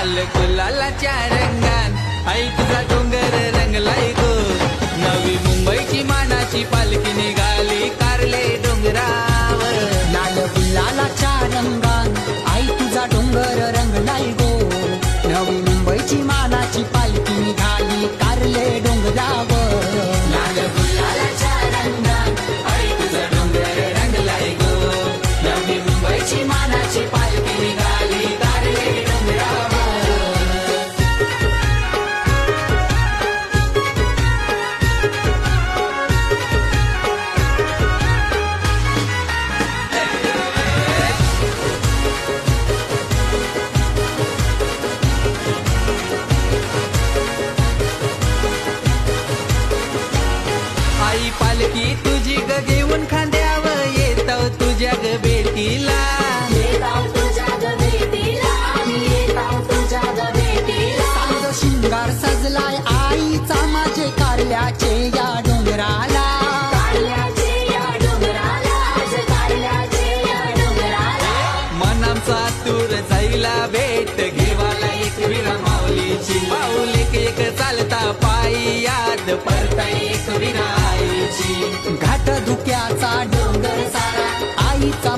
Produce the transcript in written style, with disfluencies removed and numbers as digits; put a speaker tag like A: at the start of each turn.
A: लाल गुलालाच्या रंगात आई तुझा डोंगर रंगलाय गो. नवी मुंबईची मानाची पालखी निघाली कारले डोंगरावर.
B: लाल गुलालाच्या रंगात आई तुझा डोंगर रंगलाय गो. नवी मुंबईची मानाची पालखी निघाली कारले डोंगरावर.
A: लाल गुलालाच्या रंगात आई तुझा डोंगर रंगलाय गो. नवी मुंबईची मानाची पालखी निघाली कारले डोंगरावर. आई पालखी तुझी ग घेऊन खांद्यावर येतो तुझ्या ग भेटीला.
B: साज शिंगार सजलाय आईचा माझे कारल्याचे या डोंगराला.
A: मन आमचा तूर जाईला भेट घेवाला एक विरा माऊलीची. पाऊल एक चालता पायी याद परता एक विरा आईची.
B: घाट धुक्याचा डोंगर सारा आईचा